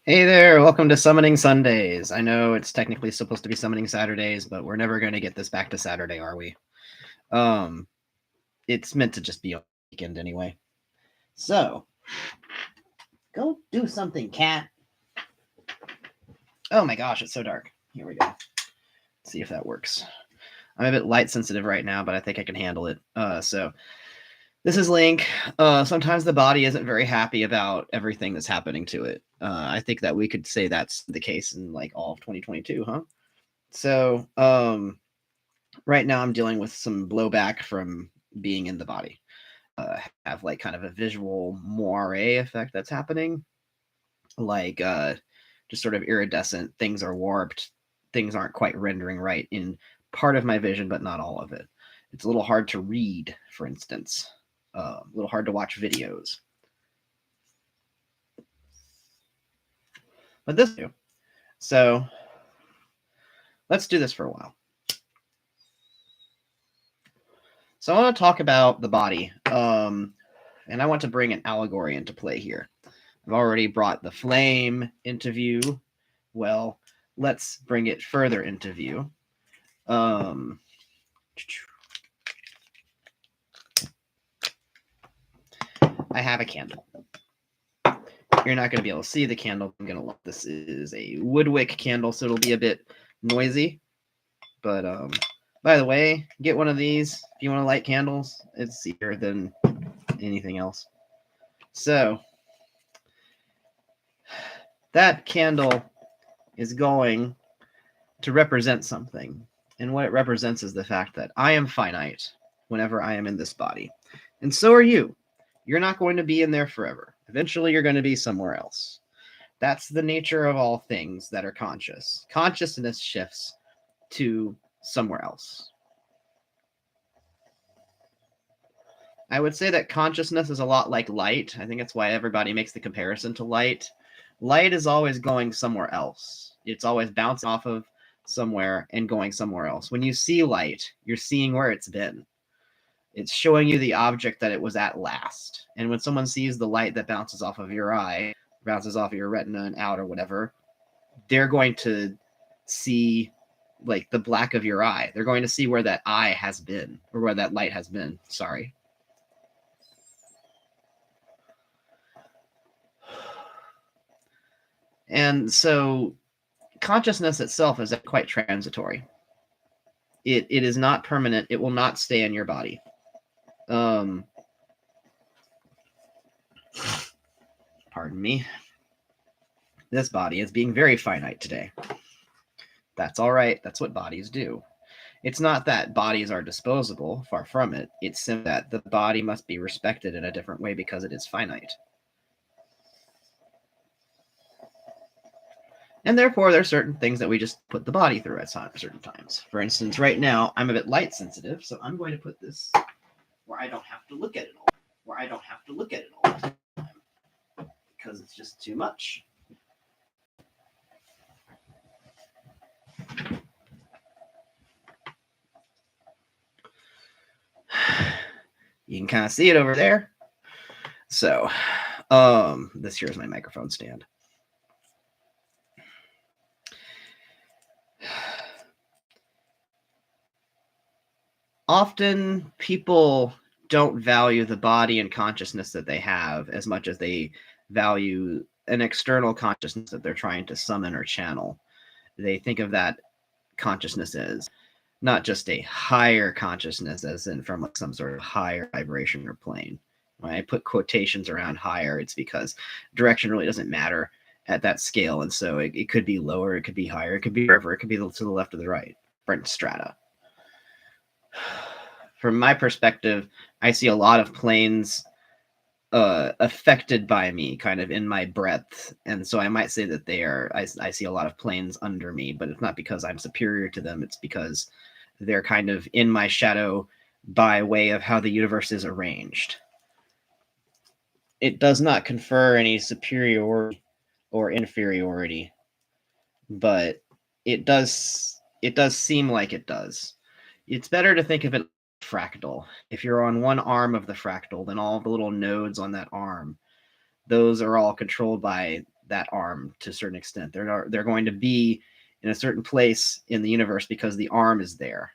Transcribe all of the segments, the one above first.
Hey there, welcome to Summoning Sundays. I know it's technically supposed to be Summoning Saturdays, but we're never going to get this back to Saturday, are we? Um, it's meant to just be a weekend anyway. So, go do something, cat. Oh my gosh, it's so dark. Here we go. Let's see if that works. I'm a bit light sensitive right now, but I think I can handle it. So this is Linc. Sometimes the body isn't very happy about everything that's happening to it. I think that we could say that's the case in like all of 2022, huh? So, right now I'm dealing with some blowback from being in the body. Have like kind of a visual moire effect that's happening, like just sort of iridescent. Things are warped. Things aren't quite rendering right in part of my vision, but not all of it. It's a little hard to read, for instance. A little hard to watch videos. But this do. So let's do this for a while. So I want to talk about the body, and I want to bring an allegory into play here. I've already brought the flame into view. Well, let's bring it further into view. I have a candle. You're not going to be able to see the candle. I'm going to look. This is a woodwick candle, so it'll be a bit noisy. But by the way, get one of these if you want to light candles. It's easier than anything else. So that candle is going to represent something. And what it represents is the fact that I am finite whenever I am in this body. And so are you. You're not going to be in there forever. Eventually, you're going to be somewhere else. That's the nature of all things that are conscious. Consciousness shifts to somewhere else. I would say that consciousness is a lot like light. I think that's why everybody makes the comparison to light. Light is always going somewhere else. It's always bouncing off of somewhere and going somewhere else. When you see light, you're seeing where it's been. It's showing you the object that it was at last. And when someone sees the light that bounces off of your eye, bounces off of your retina and out or whatever, they're going to see like the black of your eye. They're going to see where that eye has been, or where that light has been. Sorry. And so consciousness itself is quite transitory. It is not permanent. It will not stay in your body. Pardon me. This body is being very finite today. That's all right. That's what bodies do. It's not that bodies are disposable, far from it. It's simply that the body must be respected in a different way because it is finite. And therefore, there are certain things that we just put the body through at certain times. For instance, right now, I'm a bit light sensitive, so I'm going to put this where I don't have to look at it all. The time. Because it's just too much. You can kind of see it over there. So, this here is my microphone stand. Often people don't value the body and consciousness that they have as much as they value an external consciousness that they're trying to summon or channel. They think of that consciousness as not just a higher consciousness, as in from like some sort of higher vibration or plane. When I put quotations around higher, it's because direction really doesn't matter at that scale. And so it could be lower, it could be higher, it could be wherever, it could be to the left or the right, different strata. From my perspective, I see a lot of planes affected by me, kind of in my breadth, and so I might say that they are. I see a lot of planes under me, but it's not because I'm superior to them. It's because they're kind of in my shadow by way of how the universe is arranged. It does not confer any superiority or inferiority, but it does seem like it does. It's better to think of it fractal. If you're on one arm of the fractal, then all the little nodes on that arm, those are all controlled by that arm to a certain extent. They're going to be in a certain place in the universe because the arm is there.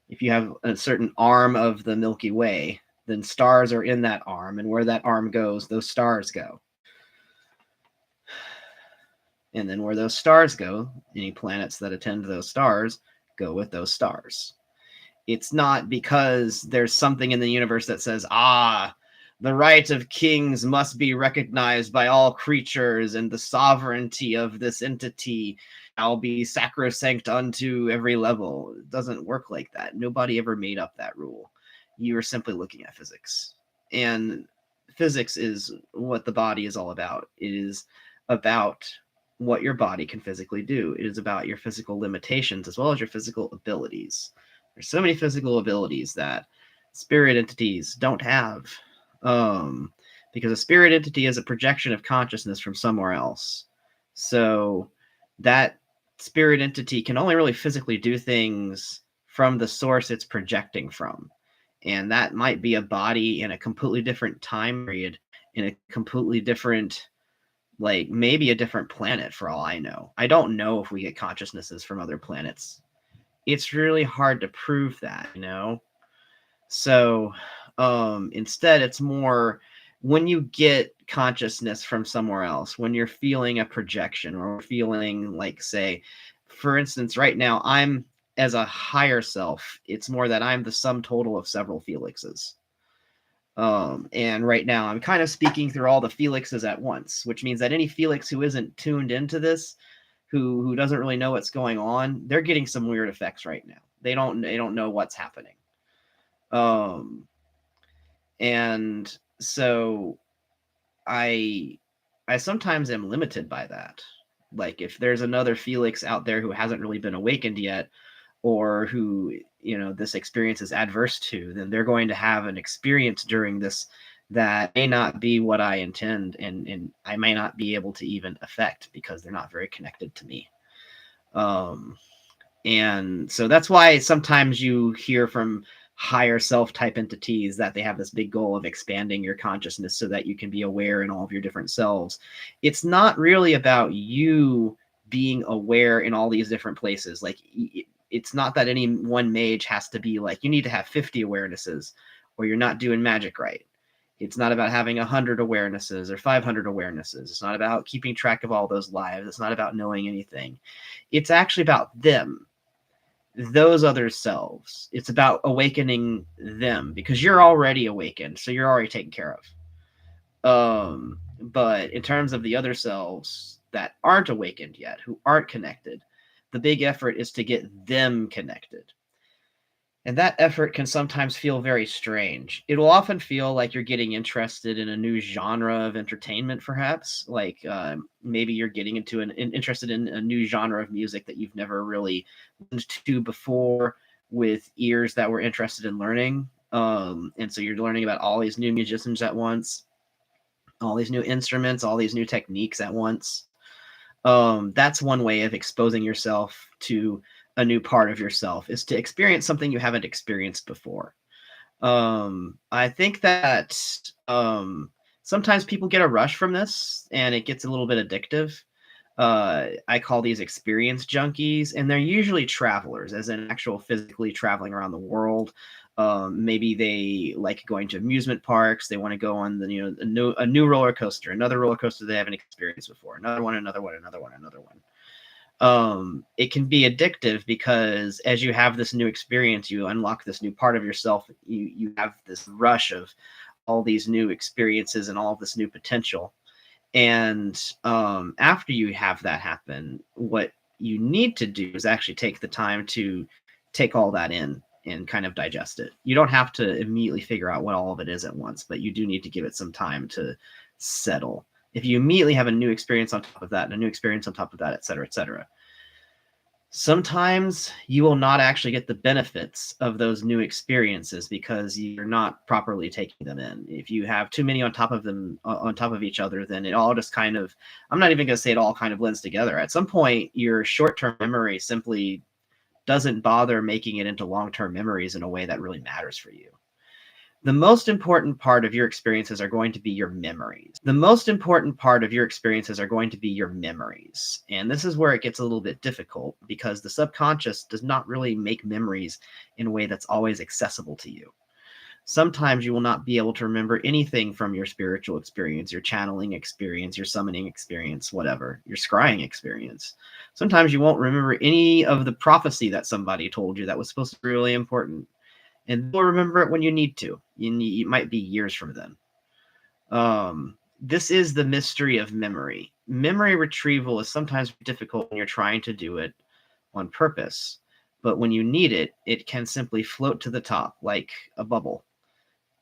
If you have a certain arm of the Milky Way, then stars are in that arm, and where that arm goes, those stars go. And then where those stars go, any planets that attend those stars go with those stars. It's not because there's something in the universe that says, the right of kings must be recognized by all creatures, and the sovereignty of this entity shall be sacrosanct unto every level. It doesn't work like that. Nobody ever made up that rule. You are simply looking at physics. And physics is what the body is all about. It is about what your body can physically do. It is about your physical limitations as well as your physical abilities. There's so many physical abilities that spirit entities don't have, because a spirit entity is a projection of consciousness from somewhere else. So that spirit entity can only really physically do things from the source it's projecting from. And that might be a body in a completely different time period, in a completely different, like maybe a different planet for all I know. I don't know if we get consciousnesses from other planets. It's really hard to prove that, So instead, it's more when you get consciousness from somewhere else, when you're feeling a projection or feeling like, say, for instance, right now, I'm as a higher self, it's more that I'm the sum total of several Felixes. And right now I'm kind of speaking through all the Felixes at once, which means that any Felix who isn't tuned into this, who doesn't really know what's going on, they're getting some weird effects right now. They don't know what's happening. And so I sometimes am limited by that. Like if there's another Felix out there who hasn't really been awakened yet, or who, this experience is adverse to, then they're going to have an experience during this that may not be what I intend, and I may not be able to even affect because they're not very connected to me. And so that's why sometimes you hear from higher self type entities that they have this big goal of expanding your consciousness so that you can be aware in all of your different selves. It's not really about you being aware in all these different places. Like it's not that any one mage has to be like, you need to have 50 awarenesses or you're not doing magic right. It's not about having 100 awarenesses or 500 awarenesses. It's not about keeping track of all those lives. It's not about knowing anything. It's actually about them, those other selves. It's about awakening them because you're already awakened, so you're already taken care of. But in terms of the other selves that aren't awakened yet, who aren't connected, the big effort is to get them connected. And that effort can sometimes feel very strange. It will often feel like you're getting interested in a new genre of entertainment, perhaps. Like maybe you're getting into interested in a new genre of music that you've never really listened to before, with ears that were interested in learning. And so you're learning about all these new musicians at once, all these new instruments, all these new techniques at once. That's one way of exposing yourself to a new part of yourself, is to experience something you haven't experienced before. I think that sometimes people get a rush from this and it gets a little bit addictive. I call these experience junkies, and they're usually travelers, as in actual physically traveling around the world. Maybe they like going to amusement parks. They want to go on a new roller coaster, another roller coaster they haven't experienced before, another one. It can be addictive because as you have this new experience, you unlock this new part of yourself. You have this rush of all these new experiences and all of this new potential. And after you have that happen, what you need to do is actually take the time to take all that in and kind of digest it. You don't have to immediately figure out what all of it is at once, but you do need to give it some time to settle. If you immediately have a new experience on top of that, and a new experience on top of that, et cetera, sometimes you will not actually get the benefits of those new experiences because you're not properly taking them in. If you have too many on top of each other, then it all just kind of, I'm not even going to say it all kind of blends together. At some point, your short-term memory simply doesn't bother making it into long-term memories in a way that really matters for you. The most important part of your experiences are going to be your memories. The most important part of your experiences are going to be your memories. And this is where it gets a little bit difficult because the subconscious does not really make memories in a way that's always accessible to you. Sometimes you will not be able to remember anything from your spiritual experience, your channeling experience, your summoning experience, whatever, your scrying experience. Sometimes you won't remember any of the prophecy that somebody told you that was supposed to be really important. And you'll remember it when you need to. It might be years from then. This is the mystery of memory. Memory retrieval is sometimes difficult when you're trying to do it on purpose. But when you need it, it can simply float to the top like a bubble.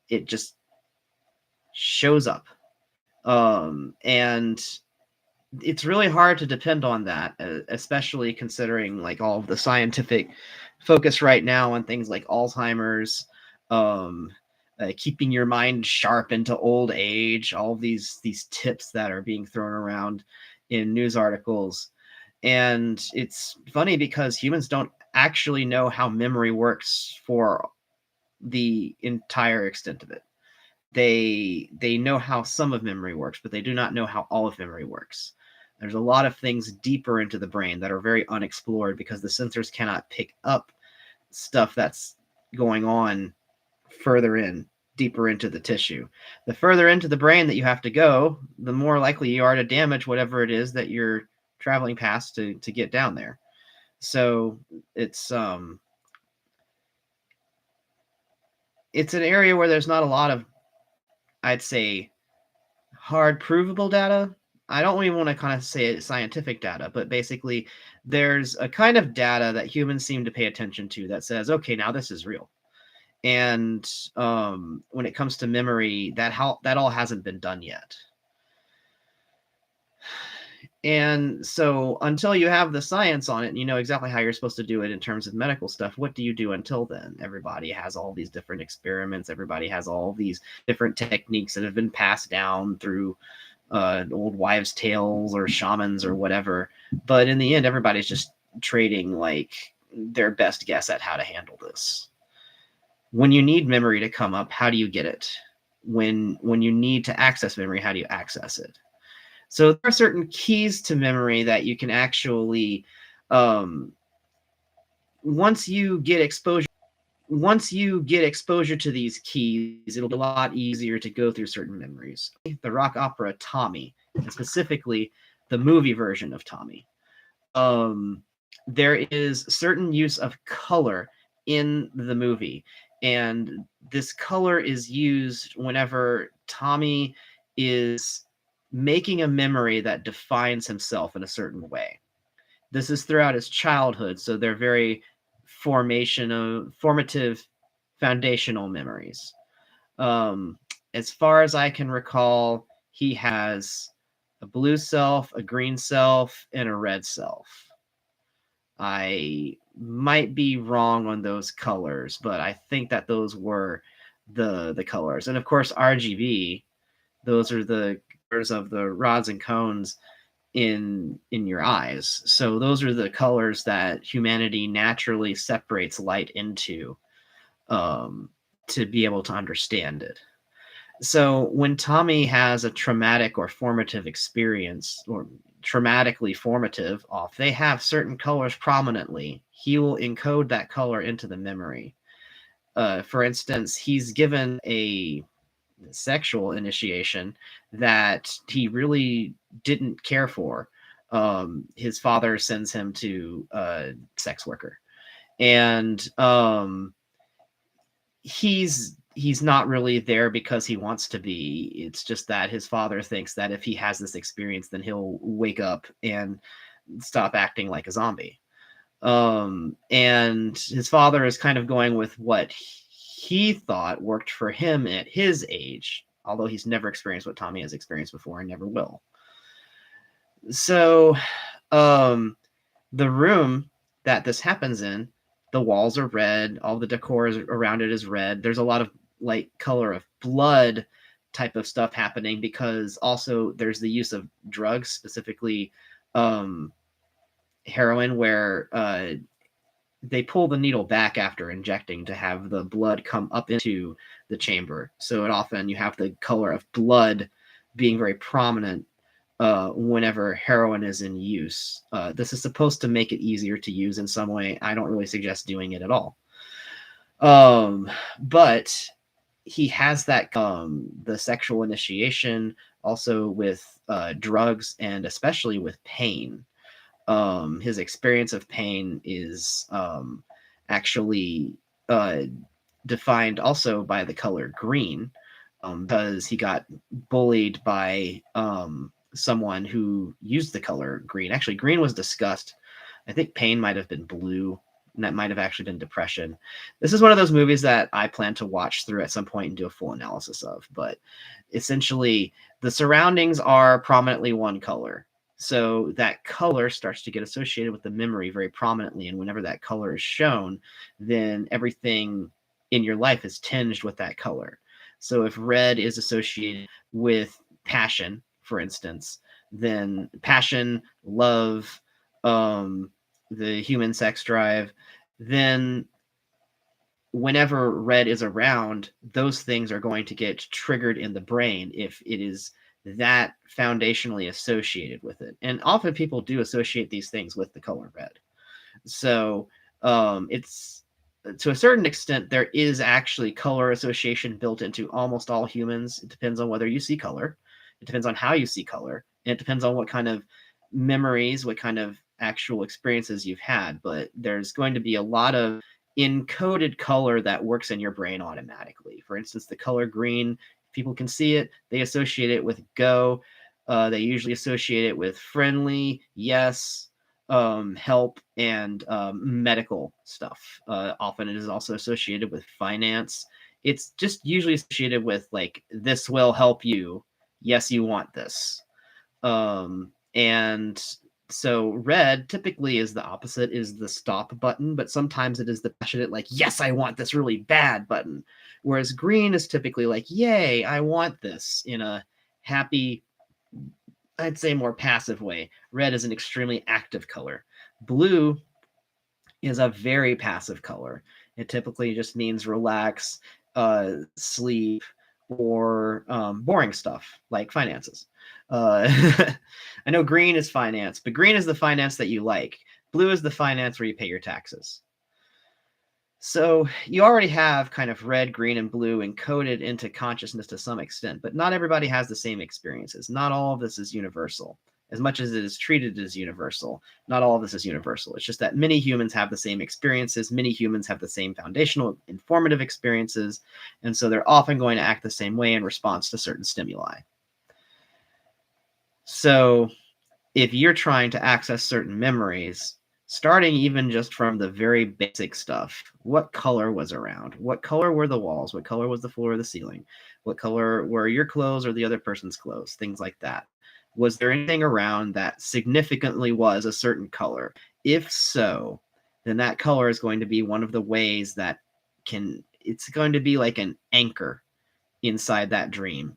It just shows up. And it's really hard to depend on that, especially considering like all of the scientific focus right now on things like Alzheimer's, keeping your mind sharp into old age, all of these tips that are being thrown around in news articles. And it's funny because humans don't actually know how memory works for the entire extent of it. They know how some of memory works, but they do not know how all of memory works. There's a lot of things deeper into the brain that are very unexplored because the sensors cannot pick up stuff that's going on further in, deeper into the tissue. The further into the brain that you have to go, the more likely you are to damage whatever it is that you're traveling past to get down there. So it's an area where there's not a lot of, I'd say, hard provable data. I don't even want to kind of say scientific data, but basically there's a kind of data that humans seem to pay attention to that says, okay, now this is real. And when it comes to memory, that all hasn't been done yet. And so until you have the science on it and you know exactly how you're supposed to do it in terms of medical stuff, what do you do until then? Everybody has all these different experiments. Everybody has all these different techniques that have been passed down through old wives' tales or shamans or whatever. But in the end, everybody's just trading like their best guess at how to handle this. When you need memory to come up, how do you get it? When you need to access memory, how do you access it? So there are certain keys to memory that you can actually, once you get exposure to these keys, it'll be a lot easier to go through certain memories. The rock opera Tommy, and specifically the movie version of Tommy. There is certain use of color in the movie, and this color is used whenever Tommy is making a memory that defines himself in a certain way. This is throughout his childhood, so they're very formative, foundational memories. As far as I can recall, he has a blue self, a green self, and a red self. I might be wrong on those colors, but I think that those were the colors. And of course, RGB, those are the colors of the rods and cones in your eyes. So those are the colors that humanity naturally separates light into, to be able to understand it. So when Tommy has a traumatic or formative experience, or traumatically formative off, they have certain colors prominently. He will encode that color into the memory. For instance, he's given a sexual initiation that he really didn't care for. His father sends him to a sex worker, and he's not really there because he wants to be. It's just that his father thinks that if he has this experience, then he'll wake up and stop acting like a zombie. And his father is kind of going with what he thought worked for him at his age, although he's never experienced what Tommy has experienced before and never will. So the room that this happens in, the walls are red, all the decor around it is red. There's a lot of light color of blood type of stuff happening because also there's the use of drugs, specifically heroin, where they pull the needle back after injecting to have the blood come up into the chamber. So it often you have the color of blood being very prominent whenever heroin is in use. This is supposed to make it easier to use in some way. I don't really suggest doing it at all. But he has that the sexual initiation also with drugs and especially with pain. His experience of pain is actually defined also by the color green, because he got bullied by someone who used the color green. Actually, green was discussed. I think pain might have been blue, and that might have actually been depression. This is one of those movies that I plan to watch through at some point and do a full analysis of. But essentially, the surroundings are prominently one color. So that color starts to get associated with the memory very prominently. And whenever that color is shown, then everything in your life is tinged with that color. So if red is associated with passion, for instance, then passion, love, the human sex drive, then whenever red is around, those things are going to get triggered in the brain if it is that foundationally associated with it. And often people do associate these things with the color red. So it's to a certain extent, there is actually color association built into almost all humans. It depends on whether you see color. It depends on how you see color. And it depends on what kind of memories, what kind of actual experiences you've had. But there's going to be a lot of encoded color that works in your brain automatically. For instance, the color green, people can see it, they associate it with go. They usually associate it with friendly, yes, help, and medical stuff. Often it is also associated with finance. It's just usually associated with like, this will help you. Yes, you want this. And so red typically is the opposite, is the stop button, but sometimes it is the passionate, like, yes, I want this really bad button. Whereas green is typically like, yay, I want this, in a happy, I'd say more passive way. Red is an extremely active color. Blue is a very passive color. It typically just means relax, sleep, or boring stuff like finances. I know green is finance, but green is the finance that you like. Blue is the finance where you pay your taxes. So you already have kind of red, green, and blue encoded into consciousness to some extent, but not everybody has the same experiences. Not all of this is universal. As much as it is treated as universal, not all of this is universal. It's just that many humans have the same experiences. Many humans have the same foundational informative experiences. And so they're often going to act the same way in response to certain stimuli. So if you're trying to access certain memories, starting even just from the very basic stuff, what color was around? What color were the walls? What color was the floor or the ceiling? What color were your clothes or the other person's clothes? Things like that. Was there anything around that significantly was a certain color? If so, then that color is going to be one of the ways that it's going to be like an anchor inside that dream.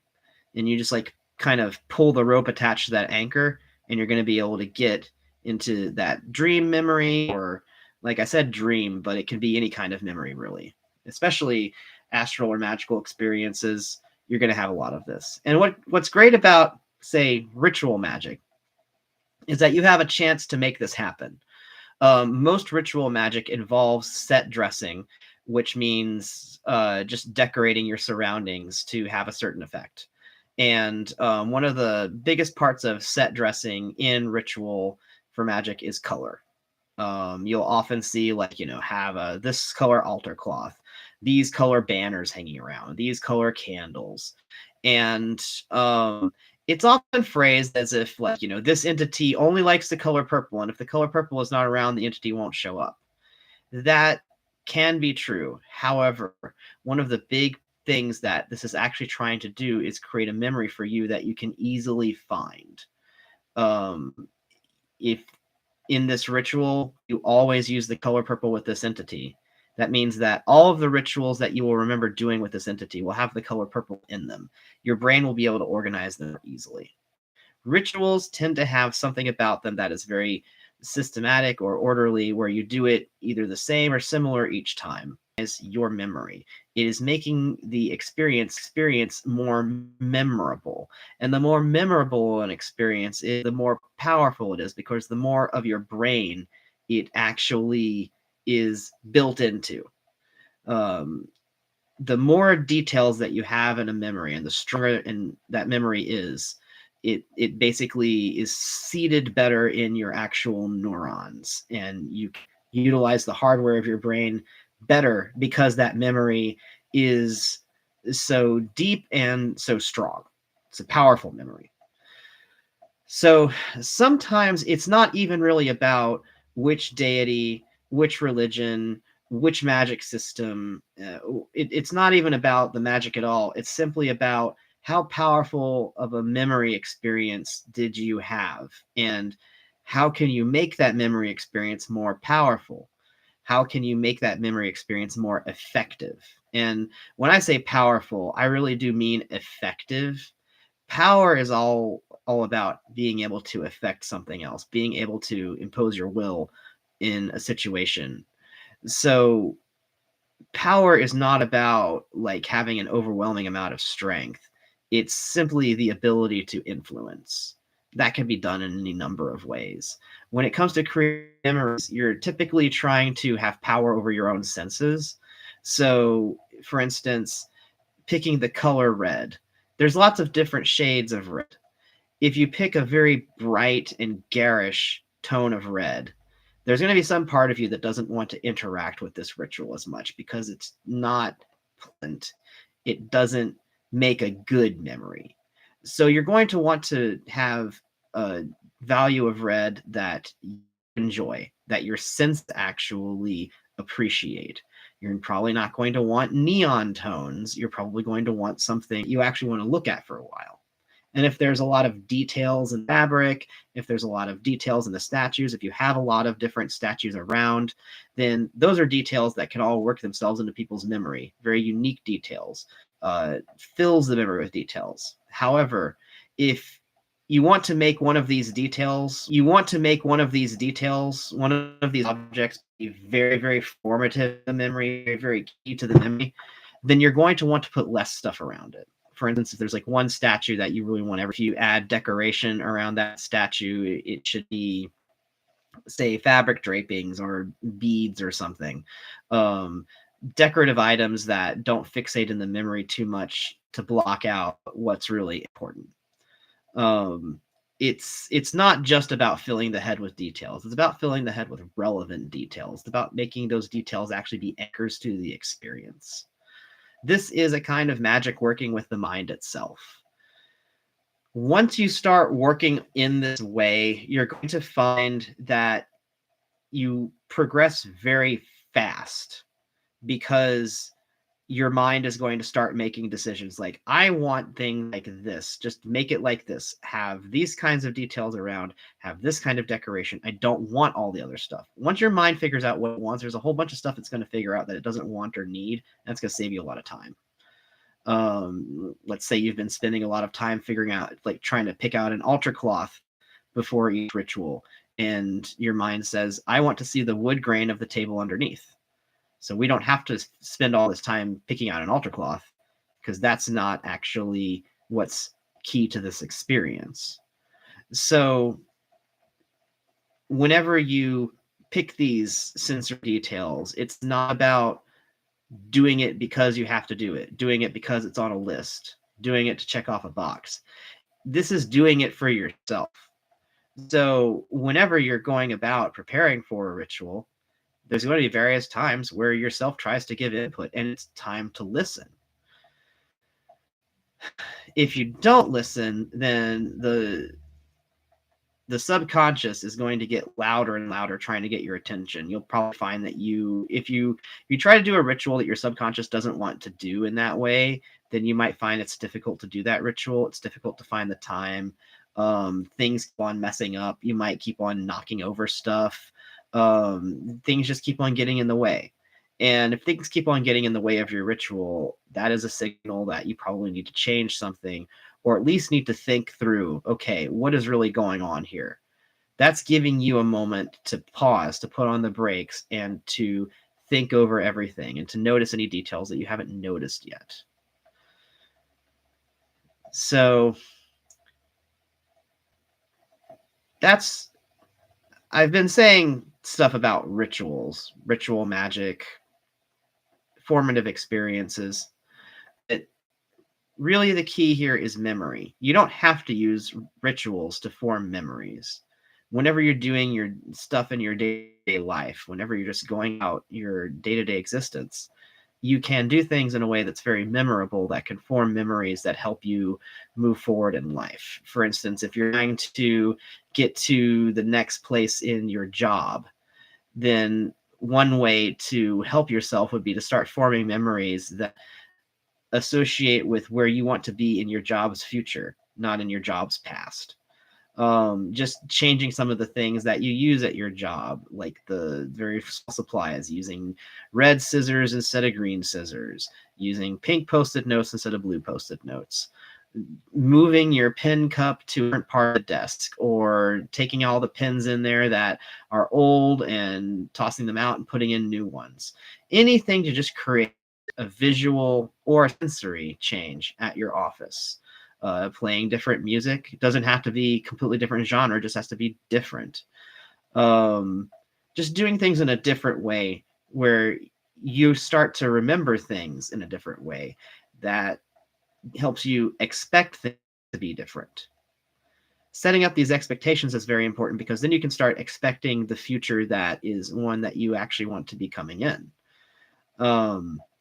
And you just like kind of pull the rope attached to that anchor, and you're going to be able to get into that dream memory, or like I said, dream, but it can be any kind of memory really, especially astral or magical experiences. You're going to have a lot of this. And what's great about, say, ritual magic is that you have a chance to make this happen. Most ritual magic involves set dressing, which means just decorating your surroundings to have a certain effect. And one of the biggest parts of set dressing in ritual for magic is color. You'll often see, like, have this color altar cloth, these color banners hanging around, these color candles. And it's often phrased as if, like, this entity only likes the color purple, and if the color purple is not around, the entity won't show up. That can be true. However, one of the big things that this is actually trying to do is create a memory for you that you can easily find. If in this ritual you always use the color purple with this entity, that means that all of the rituals that you will remember doing with this entity will have the color purple in them. Your brain will be able to organize them easily. Rituals tend to have something about them that is very systematic or orderly, where you do it either the same or similar each time, is your memory. It is making the experience more memorable. And the more memorable an experience is, the more powerful it is, because the more of your brain it actually is built into. Um, the more details that you have in a memory, and the stronger in that memory is, it basically is seated better in your actual neurons, and you utilize the hardware of your brain better because that memory is so deep and so strong. It's a powerful memory. So sometimes it's not even really about which deity, which religion, which magic system. It's not even about the magic at all. It's simply about how powerful of a memory experience did you have, and how can you make that memory experience more powerful? How can you make that memory experience more effective? And when I say powerful, I really do mean effective. Power is all about being able to affect something else, being able to impose your will in a situation. So power is not about like having an overwhelming amount of strength. It's simply the ability to influence. That can be done in any number of ways. When it comes to creating memories, you're typically trying to have power over your own senses. So, for instance, picking the color red, there's lots of different shades of red. If you pick a very bright and garish tone of red, there's going to be some part of you that doesn't want to interact with this ritual as much because it's not pleasant. It doesn't make a good memory. So you're going to want to have a value of red that you enjoy, that your sense actually appreciate. You're probably not going to want neon tones. You're probably going to want something you actually want to look at for a while. And if there's a lot of details in fabric, if there's a lot of details in the statues, if you have a lot of different statues around, then those are details that can all work themselves into people's memory. Very unique details. Fills the memory with details. However, if you want to make one of these details, one of these objects be very, very formative to the memory, very, very key to the memory, then you're going to want to put less stuff around it. For instance, if there's like one statue that you really want, if you add decoration around that statue, it should be, say, fabric drapings or beads or something. Decorative items that don't fixate in the memory too much to block out what's really important. It's not just about filling the head with details. It's about filling the head with relevant details. It's about making those details actually be anchors to the experience. This is a kind of magic working with the mind itself. Once you start working in this way, you're going to find that you progress very fast, because your mind is going to start making decisions like, I want things like this, just make it like this, have these kinds of details around, have this kind of decoration. I don't want all the other stuff. Once your mind figures out what it wants, there's a whole bunch of stuff it's going to figure out that it doesn't want or need, and it's going to save you a lot of time. Let's say you've been spending a lot of time figuring out, like trying to pick out an altar cloth before each ritual, and your mind says, I want to see the wood grain of the table underneath. So we don't have to spend all this time picking out an altar cloth, because that's not actually what's key to this experience. So whenever you pick these sensory details, it's not about doing it because you have to do it, doing it because it's on a list, doing it to check off a box. This is doing it for yourself. So whenever you're going about preparing for a ritual, there's going to be various times where yourself tries to give input, and it's time to listen. If you don't listen, then the subconscious is going to get louder and louder trying to get your attention. You'll probably find that if you try to do a ritual that your subconscious doesn't want to do in that way, then you might find it's difficult to do that ritual. It's difficult to find the time. Things keep on messing up. You might keep on knocking over stuff. Things just keep on getting in the way. And if things keep on getting in the way of your ritual, that is a signal that you probably need to change something, or at least need to think through, okay, what is really going on here? That's giving you a moment to pause, to put on the brakes, and to think over everything and to notice any details that you haven't noticed yet. So I've been saying stuff about rituals, ritual magic, formative experiences. It, really, the key here is memory. You don't have to use rituals to form memories. Whenever you're doing your stuff in your day-to-day life, whenever you're just going out your day-to-day existence, you can do things in a way that's very memorable, that can form memories that help you move forward in life. For instance, if you're trying to get to the next place in your job, then one way to help yourself would be to start forming memories that associate with where you want to be in your job's future, not in your job's past. Just changing some of the things that you use at your job, like the very small supplies, using red scissors instead of green scissors, using pink post-it notes instead of blue post-it notes, moving your pen cup to a different part of the desk, or taking all the pens in there that are old and tossing them out and putting in new ones. Anything to just create a visual or a sensory change at your office. Playing different music. It doesn't have to be completely different genre, it just has to be different. Just doing things in a different way where you start to remember things in a different way that helps you expect things to be different. Setting up these expectations is very important, because then you can start expecting the future that is one that you actually want to be coming in.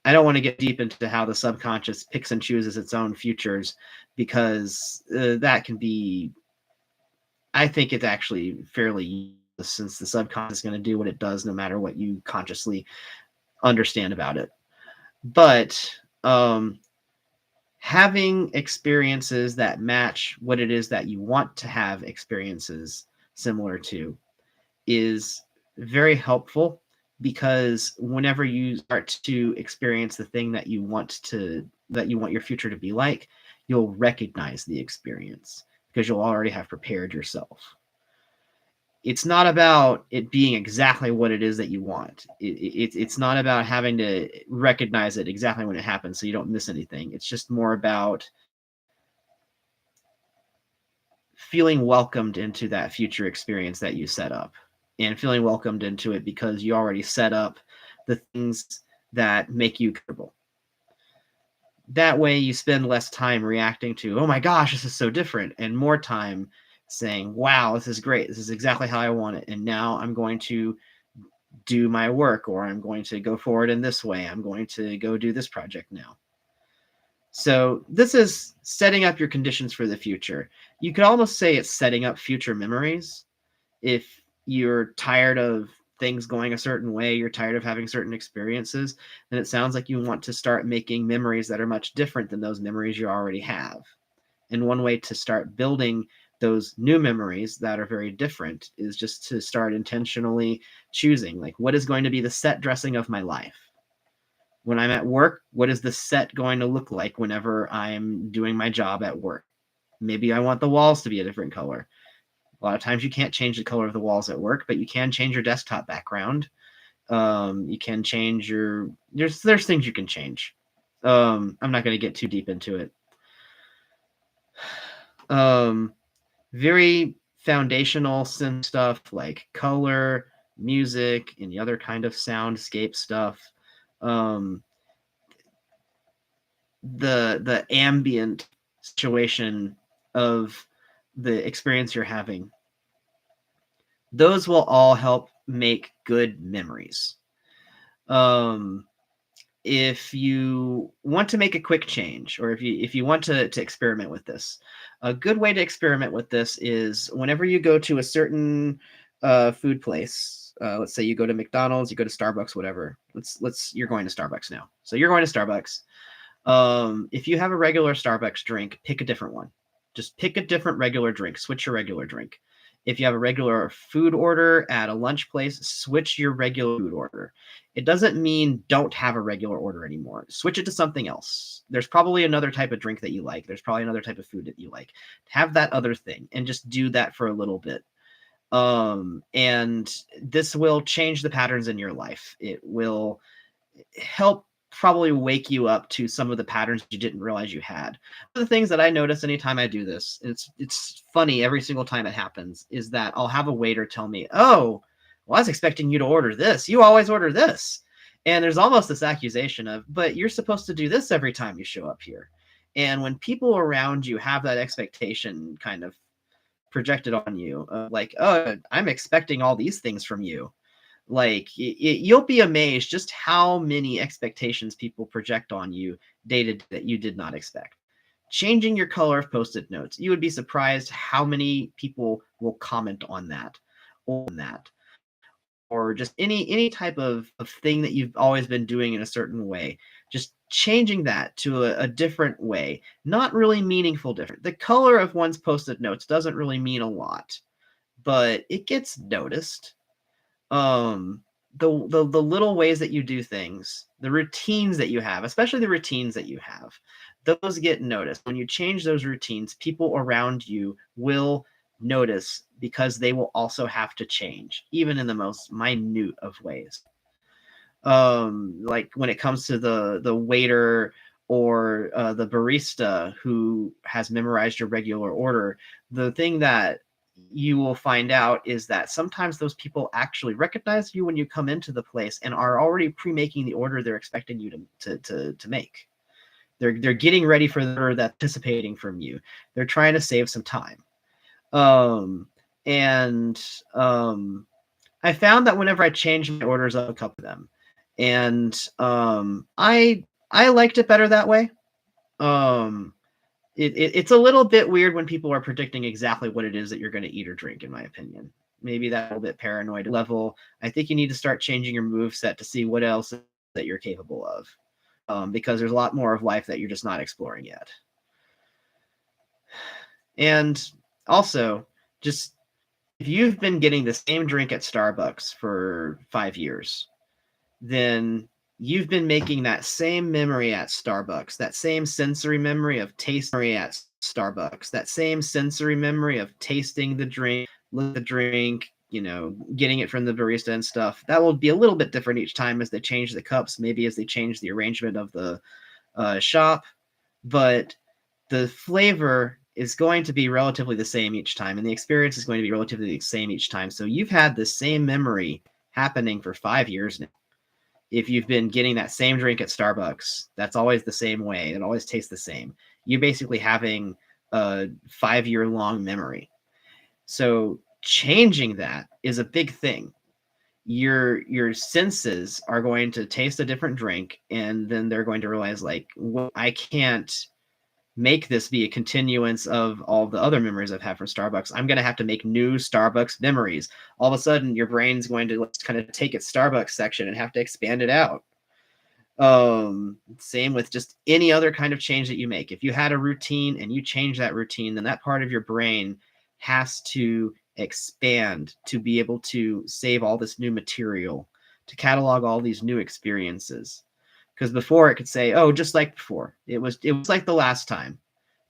I don't want to get deep into how the subconscious picks and chooses its own futures, because that can be, I think it's actually fairly useless, since the subconscious is going to do what it does no matter what you consciously understand about it. But having experiences that match what it is that you want to have experiences similar to is very helpful, because whenever you start to experience the thing that you want your future to be like, you'll recognize the experience because you'll already have prepared yourself. It's not about it being exactly what it is that you want. It's not about having to recognize it exactly when it happens so you don't miss anything. It's just more about feeling welcomed into that future experience that you set up, and feeling welcomed into it because you already set up the things that make you comfortable. That way you spend less time reacting to, oh my gosh, this is so different, and more time saying, wow, this is great. This is exactly how I want it. And now I'm going to do my work, or I'm going to go forward in this way. I'm going to go do this project now. So this is setting up your conditions for the future. You could almost say it's setting up future memories. If you're tired of things going a certain way, you're tired of having certain experiences, then it sounds like you want to start making memories that are much different than those memories you already have. And one way to start building those new memories that are very different is just to start intentionally choosing, like, what is going to be the set dressing of my life? When I'm at work, what is the set going to look like whenever I'm doing my job at work? Maybe I want the walls to be a different color. A lot of times you can't change the color of the walls at work, but you can change your desktop background. You can change there's things you can change. I'm not going to get too deep into it. Very foundational synth stuff like color, music, and the other kind of soundscape stuff. The ambient situation of the experience you're having, those will all help make good memories. If you want to make a quick change, or if you want to experiment with this, a good way to experiment with this is whenever you go to a certain food place. Let's say you go to McDonald's, you go to Starbucks, whatever. You're going to Starbucks now. So you're going to Starbucks. If you have a regular Starbucks drink, pick a different one. Just pick a different regular drink. Switch your regular drink. If you have a regular food order at a lunch place, switch your regular food order. It doesn't mean don't have a regular order anymore. Switch it to something else. There's probably another type of drink that you like. There's probably another type of food that you like. Have that other thing and just do that for a little bit. And this will change the patterns in your life. It will help probably wake you up to some of the patterns you didn't realize you had. One of the things that I notice anytime I do this, and it's funny every single time it happens, is that I'll have a waiter tell me, "Oh, well, I was expecting you to order this. You always order this." And there's almost this accusation of, "But you're supposed to do this every time you show up here." And when people around you have that expectation kind of projected on you, like, "Oh, I'm expecting all these things from you," like you'll be amazed just how many expectations people project on you day to day that you did not expect. Changing your color of post-it notes, you would be surprised how many people will comment on that, or just any type of thing that you've always been doing in a certain way. Just changing that to a different way, not really meaningful different. The color of one's post-it notes doesn't really mean a lot, but it gets noticed. um the little ways that you do things, the routines that you have, especially the routines that you have, those get noticed. When you change those routines, people around you will notice, because they will also have to change, even in the most minute of ways. Like when it comes to the waiter, or the barista who has memorized your regular order, the thing that you will find out is that sometimes those people actually recognize you when you come into the place and are already pre-making the order they're expecting you to make. They're getting ready for the order that's anticipating from you. They're trying to save some time. And I found that whenever I changed my orders up a couple of them, and I liked it better that way. Um, it's a little bit weird when people are predicting exactly what it is that you're going to eat or drink, in my opinion. Maybe that a little bit paranoid level. I think you need to start changing your move set to see what else that you're capable of, because there's a lot more of life that you're just not exploring yet. And also, just if you've been getting the same drink at Starbucks for 5 years, then you've been making that same memory at Starbucks, that same sensory memory of taste at Starbucks, that same sensory memory of tasting the drink, look at the drink, getting it from the barista and stuff. That will be a little bit different each time as they change the cups, maybe as they change the arrangement of the shop, but the flavor is going to be relatively the same each time, and the experience is going to be relatively the same each time. So you've had the same memory happening for 5 years now. If you've been getting that same drink at Starbucks, that's always the same way. It always tastes the same. You're basically having a 5-year long memory. So changing that is a big thing. Your senses are going to taste a different drink, and then they're going to realize, like, well, I can't make this be a continuance of all the other memories I've had from Starbucks. I'm going to have to make new Starbucks memories. All of a sudden, your brain's going to kind of take its Starbucks section and have to expand it out. Same with just any other kind of change that you make. If you had a routine and you change that routine, then that part of your brain has to expand to be able to save all this new material, to catalog all these new experiences. Because before it could say, "Oh, just like before. It was like the last time."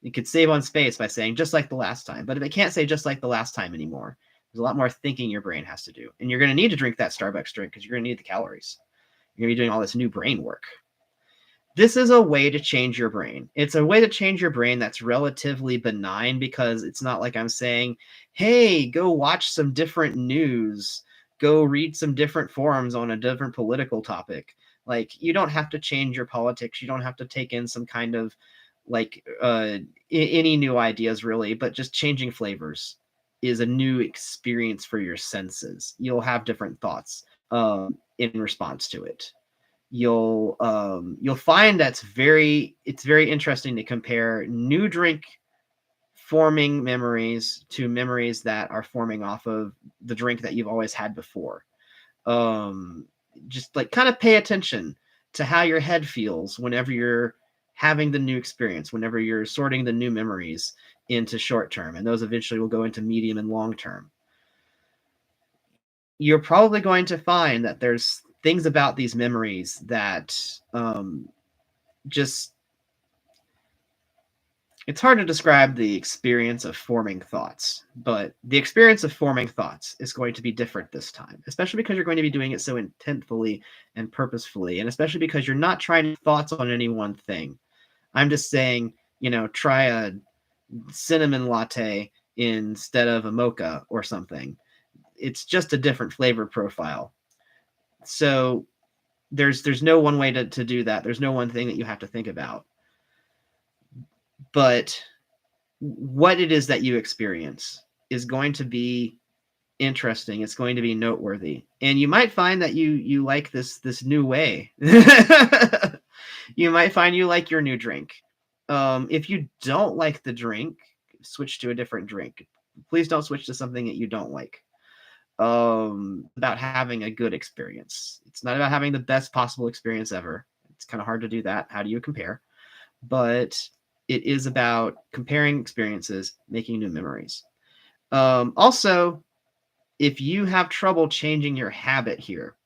It could save on space by saying "just like the last time." But if it can't say "just like the last time" anymore, there's a lot more thinking your brain has to do. And you're going to need to drink that Starbucks drink because you're going to need the calories. You're going to be doing all this new brain work. This is a way to change your brain. It's a way to change your brain that's relatively benign, because it's not like I'm saying, "Hey, go watch some different news, go read some different forums on a different political topic." Like, you don't have to change your politics. You don't have to take in some kind of like any new ideas, really, but just changing flavors is a new experience for your senses. You'll have different thoughts in response to it. You'll find it's very interesting to compare new drink forming memories to memories that are forming off of the drink that you've always had before. Just like kind of pay attention to how your head feels whenever you're having the new experience, whenever you're sorting the new memories into short term, and those eventually will go into medium and long term. You're probably going to find that there's things about these memories that just It's hard to describe the experience of forming thoughts, but the experience of forming thoughts is going to be different this time, especially because you're going to be doing it so intentfully and purposefully, and especially because you're not trying thoughts on any one thing. I'm just saying, try a cinnamon latte instead of a mocha or something. It's just a different flavor profile. So there's no one way to do that. There's no one thing that you have to think about. But what it is that you experience is going to be interesting. It's going to be noteworthy. And you might find that you like this new way. You might find you like your new drink. If you don't like the drink, switch to a different drink. Please don't switch to something that you don't like. About having a good experience. It's not about having the best possible experience ever. It's kind of hard to do that. How do you compare? But it is about comparing experiences, making new memories. Also, if you have trouble changing your habit here,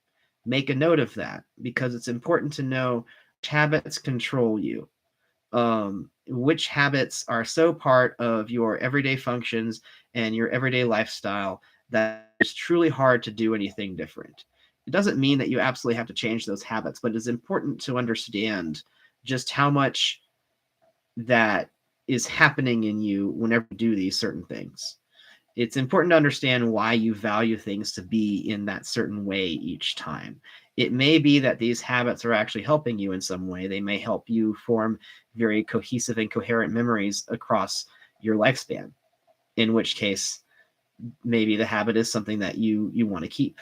make a note of that, because it's important to know which habits control you. Which habits are so part of your everyday functions and your everyday lifestyle that it's truly hard to do anything different. It doesn't mean that you absolutely have to change those habits, but it's important to understand just how much that is happening in you whenever you do these certain things. It's important to understand why you value things to be in that certain way each time. It may be that these habits are actually helping you in some way. They may help you form very cohesive and coherent memories across your lifespan, in which case maybe the habit is something that you want to keep.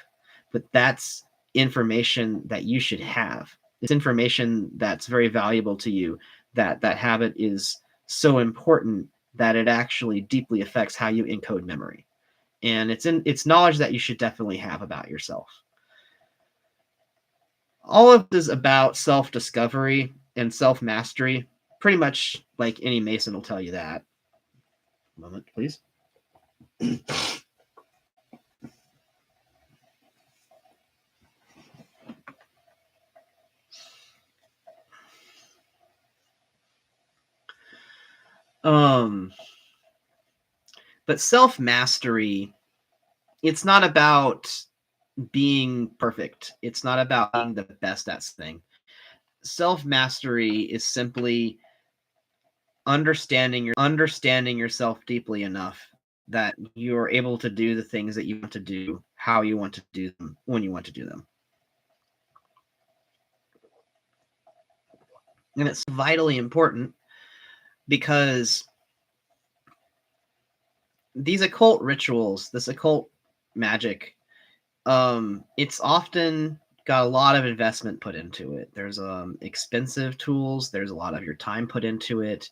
But that's information that you should have. It's information that's very valuable to you, that habit is so important that it actually deeply affects how you encode memory. And it's knowledge that you should definitely have about yourself. All of this is about self-discovery and self-mastery, pretty much like any Mason will tell you that. A moment, please. But self-mastery, it's not about being perfect. It's not about being the best at something. Self-mastery is simply understanding yourself deeply enough that you're able to do the things that you want to do, how you want to do them, when you want to do them. And it's vitally important because these occult rituals, this occult magic, it's often got a lot of investment put into it. There's expensive tools, there's a lot of your time put into it,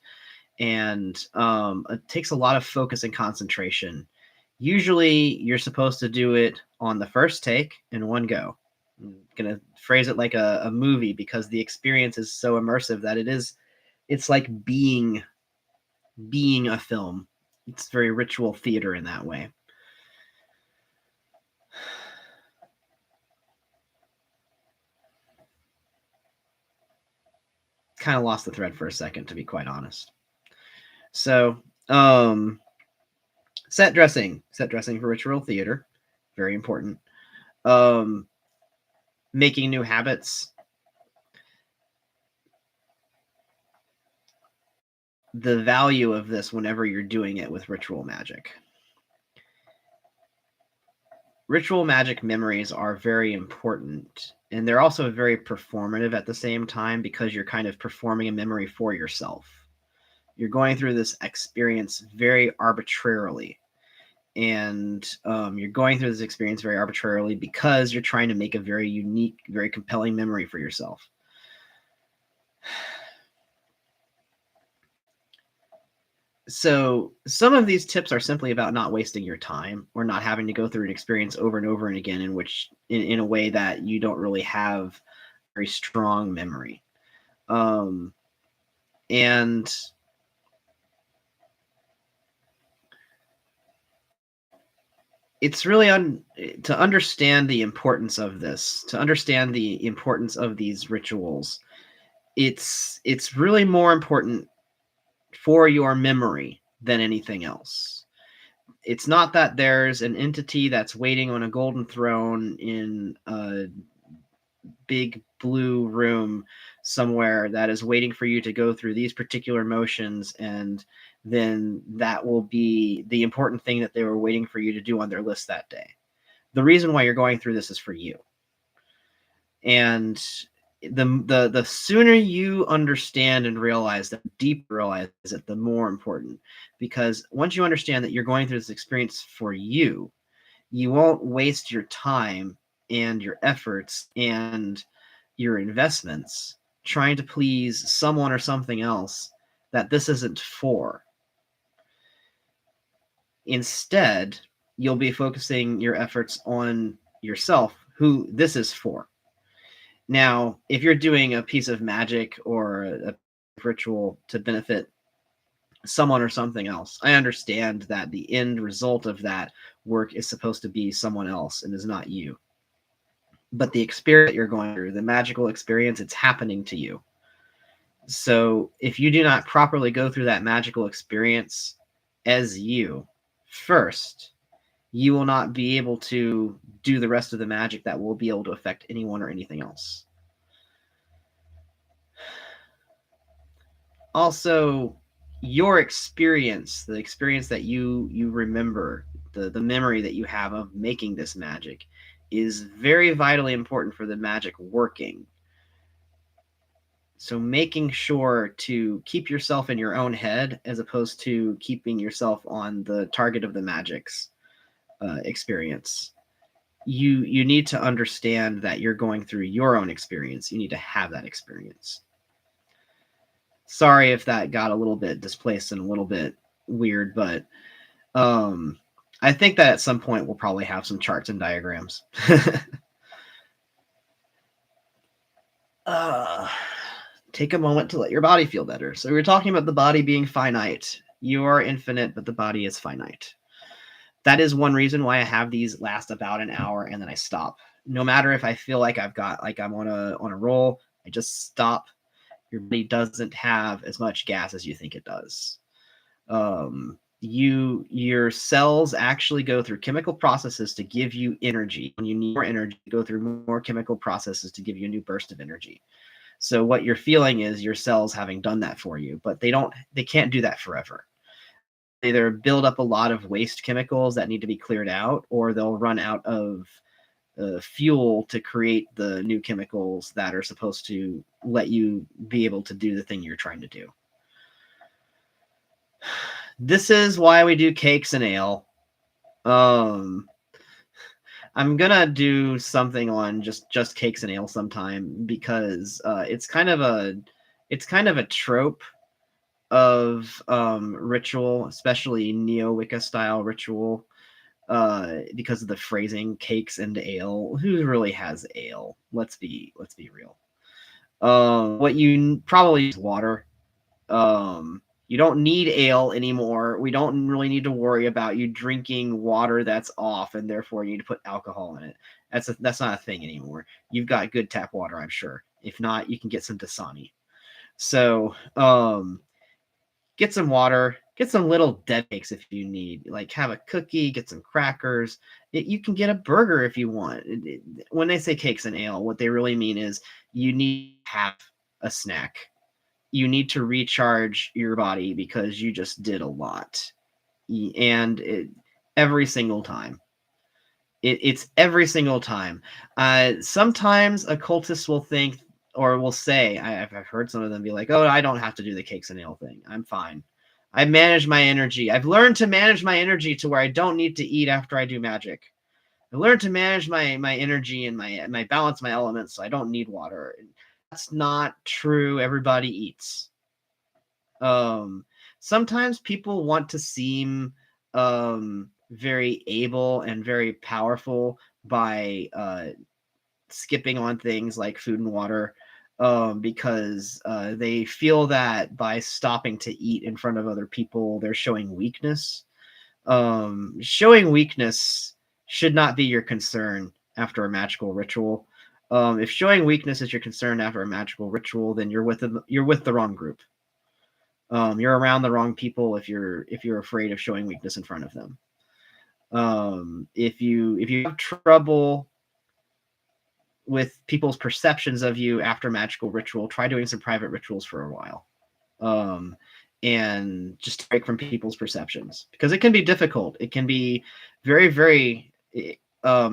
and it takes a lot of focus and concentration. Usually you're supposed to do it on the first take in one go. I'm gonna phrase it like a movie, because the experience is so immersive that it's like being a film. It's very ritual theater in that way. Kind of lost the thread for a second, to be quite honest. So, set dressing for ritual theater, very important. Making new habits. The value of this whenever you're doing it with ritual magic. Ritual magic memories are very important, and they're also very performative at the same time, because you're kind of performing a memory for yourself. You're going through this experience very arbitrarily, and you're going through this experience very arbitrarily because you're trying to make a very unique, very compelling memory for yourself. So some of these tips are simply about not wasting your time, or not having to go through an experience over and over and again in a way that you don't really have very strong memory. And it's really to understand the importance of this, to understand the importance of these rituals. It's really more important for your memory than anything else. It's not that there's an entity that's waiting on a golden throne in a big blue room somewhere that is waiting for you to go through these particular motions, and then that will be the important thing that they were waiting for you to do on their list that day. The reason why you're going through this is for you. And the sooner you understand and realize that, deep realize it, the more important. Because once you understand that you're going through this experience for you, you won't waste your time and your efforts and your investments trying to please someone or something else that this isn't for. Instead, you'll be focusing your efforts on yourself, who this is for. Now, if you're doing a piece of magic or a ritual to benefit someone or something else, I understand that the end result of that work is supposed to be someone else and is not you. But the experience that you're going through, the magical experience, it's happening to you. So if you do not properly go through that magical experience as you first, you will not be able to do the rest of the magic that will be able to affect anyone or anything else. Also, your experience, the experience that you remember, the memory that you have of making this magic, is very vitally important for the magic working. So making sure to keep yourself in your own head as opposed to keeping yourself on the target of the magic's experience. You need to understand that you're going through your own experience. You need to have that experience. Sorry if that got a little bit displaced and a little bit weird, but I think that at some point we'll probably have some charts and diagrams. Take a moment to let your body feel better. So we're talking about the body being finite. You are infinite, but the body is finite. That is one reason why I have these last about an hour and then I stop. No matter if I feel like I'm on a roll, I just stop. Your body doesn't have as much gas as you think it does. Your cells actually go through chemical processes to give you energy. When you need more energy, you go through more chemical processes to give you a new burst of energy. So what you're feeling is your cells having done that for you, but they can't do that forever. They either build up a lot of waste chemicals that need to be cleared out, or they'll run out of fuel to create the new chemicals that are supposed to let you be able to do the thing you're trying to do. This is why we do cakes and ale. I'm gonna do something on just cakes and ale sometime, because it's kind of a trope of ritual, especially Neo-Wicca style ritual, because of the phrasing "cakes and ale." Who really has ale? Let's be real. What you probably is water. You don't need ale anymore. We don't really need to worry about you drinking water that's off, and therefore you need to put alcohol in it. That's not a thing anymore. You've got good tap water, I'm sure. If not, you can get some Dasani. So, get some water, get some little dead cakes if you need. Like, have a cookie, get some crackers. You can get a burger if you want. When they say cakes and ale, what they really mean is you need to have a snack. You need to recharge your body because you just did a lot. And every single time. It's every single time. Sometimes occultists will think, or will say, I've heard some of them be like, oh, I don't have to do the cakes and ale thing. I'm fine. I manage my energy. I've learned to manage my energy to where I don't need to eat after I do magic. I learned to manage my energy and my balance, my elements, so I don't need water. That's not true. Everybody eats. Sometimes people want to seem very able and very powerful by skipping on things like food and water, because they feel that by stopping to eat in front of other people, they're showing weakness. Showing weakness should not be your concern after a magical ritual. If showing weakness is your concern after a magical ritual, then you're with the wrong group. You're around the wrong people if you're afraid of showing weakness in front of them. If you have trouble with people's perceptions of you after magical ritual, try doing some private rituals for a while. And just break from people's perceptions, because it can be difficult. It can be very, very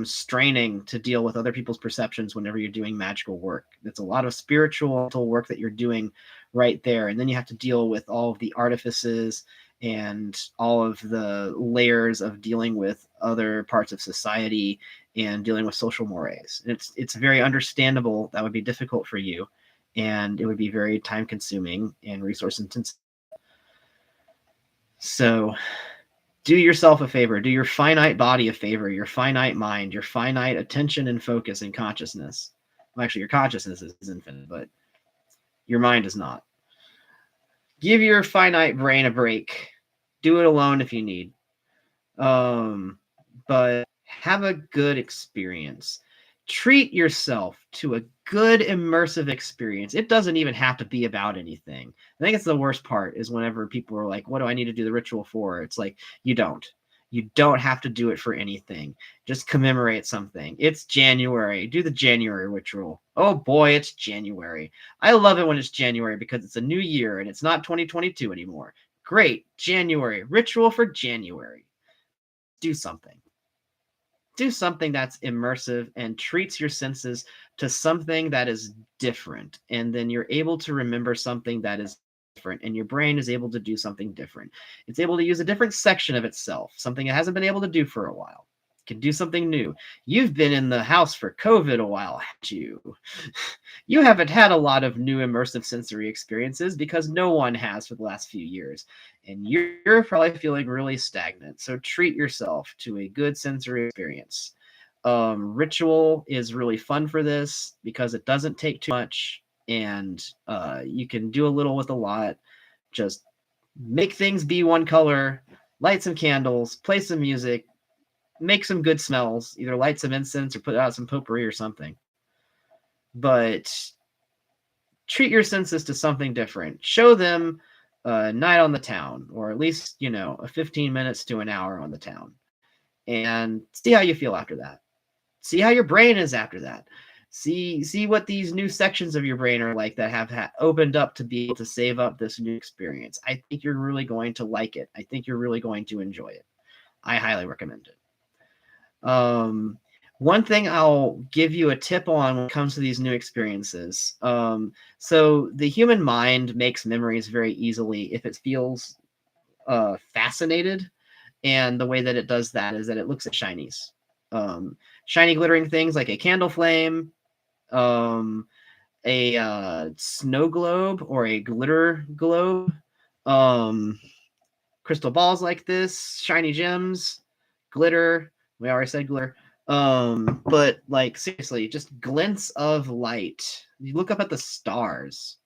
straining to deal with other people's perceptions whenever you're doing magical work. It's a lot of spiritual work that you're doing right there. And then you have to deal with all of the artifices and all of the layers of dealing with other parts of society and dealing with social mores. And it's very understandable that would be difficult for you, and it would be very time consuming and resource intensive. So do yourself a favor, do your finite body a favor, your finite mind, your finite attention and focus and consciousness. Well, actually, your consciousness is infinite, but your mind is not. Give your finite brain a break. Do it alone if you need. But have a good experience. Treat yourself to a good immersive experience. It doesn't even have to be about anything. I think it's the worst part is whenever people are like, what do I need to do the ritual for? It's like, you don't have to do it for anything. Just commemorate something. It's January. Do the January ritual. Oh boy, it's January. I love it when it's January because it's a new year and it's not 2022 anymore. Great. January. Ritual for January. Do something. Do something that's immersive and treats your senses to something that is different. And then you're able to remember something that is different, and your brain is able to do something different. It's able to use a different section of itself, something it hasn't been able to do for a while. It can do something new. You've been in the house for COVID a while, haven't you? You haven't had a lot of new immersive sensory experiences because no one has for the last few years. And you're probably feeling really stagnant. So treat yourself to a good sensory experience. Ritual is really fun for this because it doesn't take too much, and you can do a little with a lot. Just make things be one color, light some candles, play some music, make some good smells, either light some incense or put out some potpourri or something. But treat your senses to something different. Show them a night on the town, or at least, a 15 minutes to an hour on the town, and see how you feel after that. See how your brain is after that. See what these new sections of your brain are like that have opened up to be able to save up this new experience. I think you're really going to like it. I think you're really going to enjoy it. I highly recommend it. One thing I'll give you a tip on when it comes to these new experiences. So the human mind makes memories very easily if it feels fascinated. And the way that it does that is that it looks at shinies. Shiny glittering things like a candle flame, a snow globe or a glitter globe, crystal balls like this, shiny gems, glitter. We already said glitter. But like seriously, just glints of light. You look up at the stars.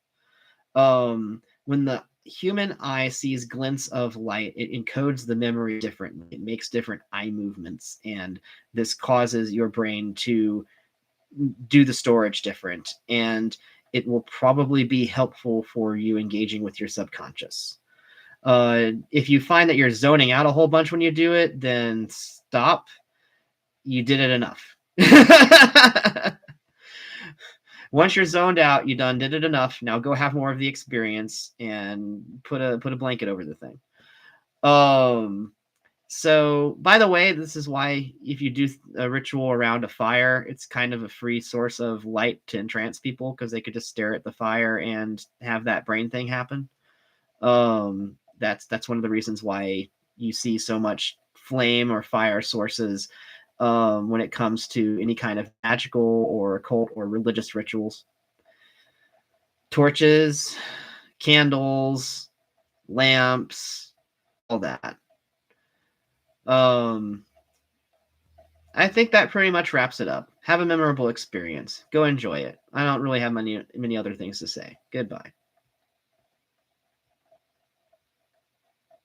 When the human eye sees glints of light, it encodes the memory differently. It makes different eye movements, and this causes your brain to do the storage different, and it will probably be helpful for you engaging with your subconscious. If you find that you're zoning out a whole bunch when you do it, then stop. You did it enough. Once you're zoned out, you done did it enough. Now go have more of the experience and put a blanket over the thing. So by the way, this is why if you do a ritual around a fire, it's kind of a free source of light to entrance people, because they could just stare at the fire and have that brain thing happen. That's one of the reasons why you see so much flame or fire sources when it comes to any kind of magical or occult or religious rituals. Torches, candles, lamps, all that. I think that pretty much wraps it up. Have a memorable experience. Go enjoy it. I don't really have many other things to say. Goodbye.